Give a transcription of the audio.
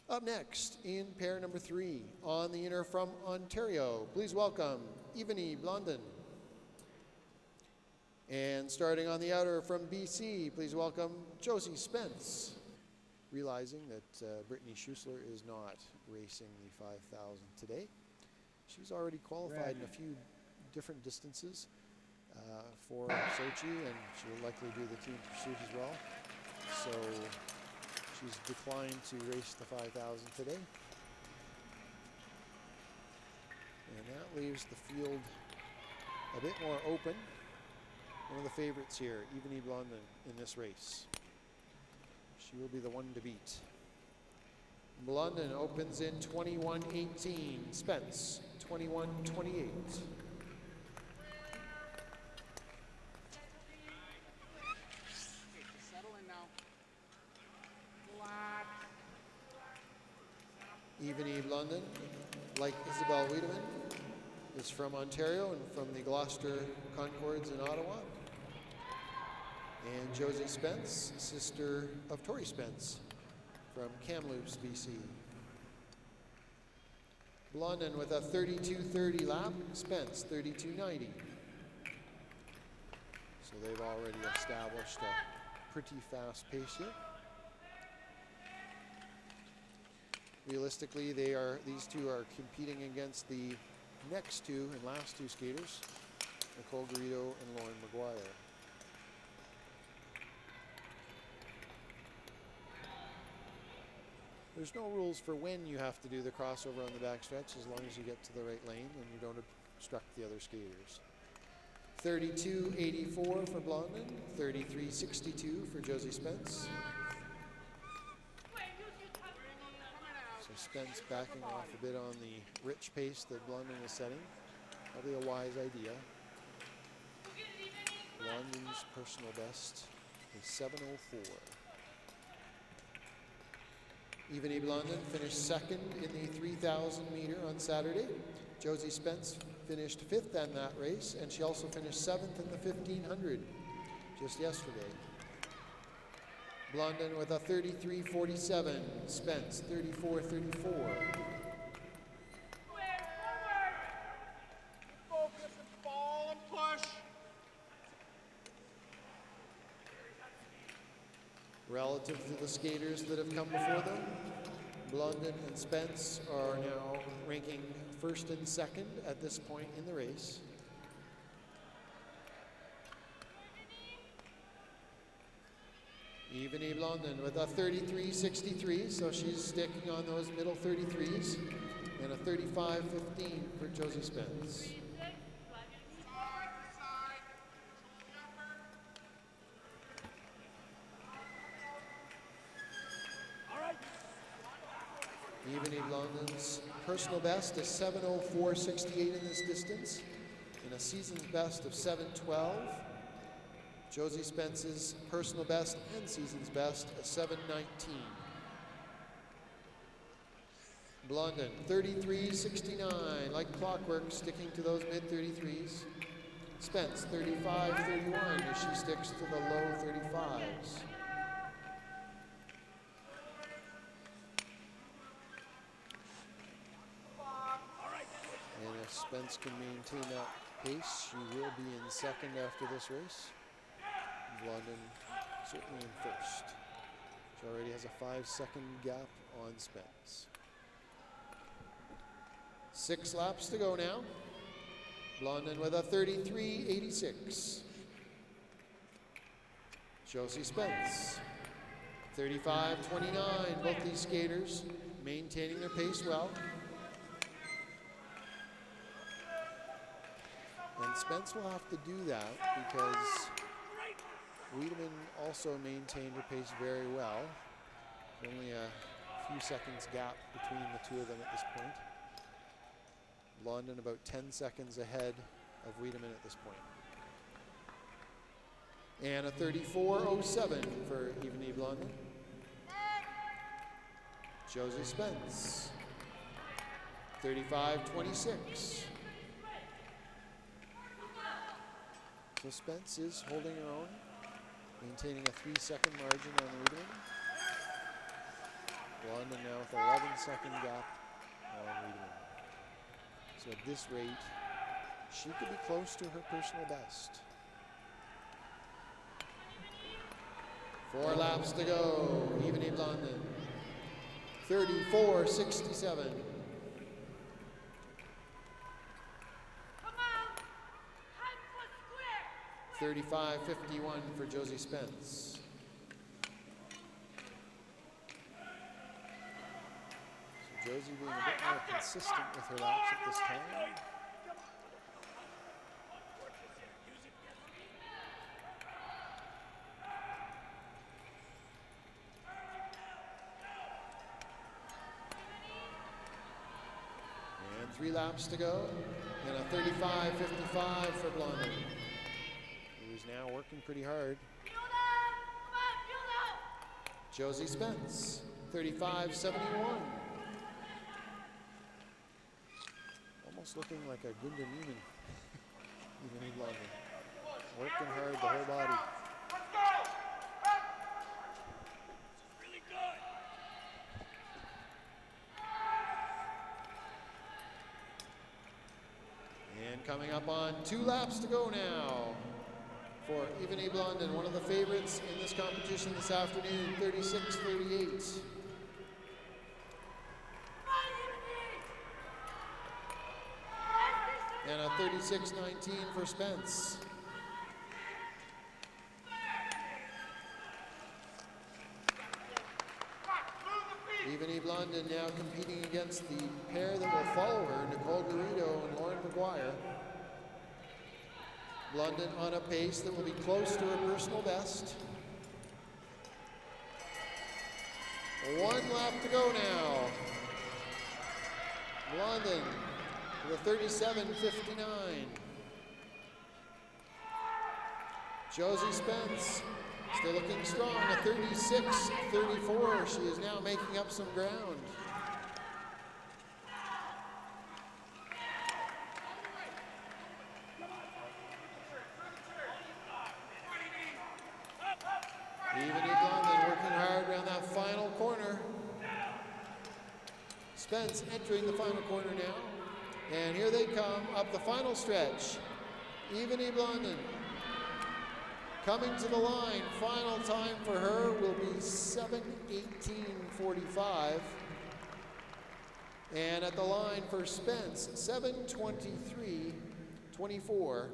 Up next, in pair number 3, on the inner from Ontario, please welcome Evany Blondin. And starting on the outer from BC, please welcome Josie Spence. Realizing that Brittany Schussler is not racing the 5,000 today. She's already qualified in a few different distances for Sochi, and she will likely do the team pursuit as well. So she's declined to race the 5,000 today. And that leaves the field a bit more open. One of the favorites here, Evany Blondin, in this race. She will be the one to beat. Blondin opens in 21:18. Spence, 21:28. Evany Blondin, like Isabel Wiedemann, is from Ontario and from the Gloucester Concords in Ottawa. And Josie Spence, sister of Tori Spence, from Kamloops, BC. Blondin with a 32:30 lap, Spence 32:90. So they've already established a pretty fast pace here. Realistically, these two are competing against the next two and last two skaters, Nicole Garrido and Lauren McGuire. There's no rules for when you have to do the crossover on the backstretch, as long as you get to the right lane and you don't obstruct the other skaters. 32:84 for Blondin, 33:62 for Josie Spence. So Spence backing off a bit on the rich pace that Blondin is setting. Probably a wise idea. Blondin's personal best is 7:04. Evany Blondin finished second in the 3,000 meter on Saturday. Josie Spence finished 5th in that race, and she also finished 7th in the 1,500 just yesterday. Blondin with a 33:47, Spence 34:34. Focus and ball and push. Relative to the skaters that have come before them, Blondin and Spence are now ranking 1st and 2nd at this point in the race. Evany Blondin with a 33:63, so she's sticking on those middle 33s, and a 35:15 for Josie Spence. Evany Blondin's personal best is 7:04.68 in this distance, and a season's best of 7:12. Josie Spence's personal best and season's best is 7:19. Blondin, 33:69, like clockwork, sticking to those mid-33s. Spence, 35:31, as she sticks to the low 35s. And if Spence can maintain that pace, she will be in 2nd after this race. Blondin certainly in 1st. She already has a 5-second gap on Spence. 6 laps to go now. Blondin with a 33:86. Josie Spence, 35:29. Both these skaters maintaining their pace well. And Spence will have to do that because Wiedemann also maintained her pace very well. Only a few seconds gap between the two of them at this point. Blondin about 10 seconds ahead of Wiedemann at this point. And a 34:07 for Evany Blondin. Josie Spence, 35:26. So Spence is holding her own, maintaining a 3-second margin on Wiedemann. Blondin now with 11-second gap on Wiedemann. So at this rate, she could be close to her personal best. 4 laps to go. Even Blondin. 34.67. 35.51 for Josie Spence. So Josie being a bit more consistent with her laps at this time. And 3 laps to go. And a 35.55 for Blondin, who's now working pretty hard. Josie Spence, 35.71. Almost looking like a Gunda Neiman. Even Blondin. Working hard the whole body. And coming up on 2 laps to go now for Even Blondin, one of the favorites in this competition this afternoon, 36.38. And a 36.19 for Spence. Even Blondin now competing against the pair that will follow her, Nicole Garrido and Lauren McGuire. Blondin on a pace that will be close to her personal best. 1 lap to go now. Blondin with a 37.59. Josie Spence still looking strong, a 36.34. She is now making up some ground. Even Blondin working hard around that final corner. Spence entering the final corner now. And here they come up the final stretch. Even Blondin coming to the line. Final time for her will be 7:18.45. And at the line for Spence, 7:23.24.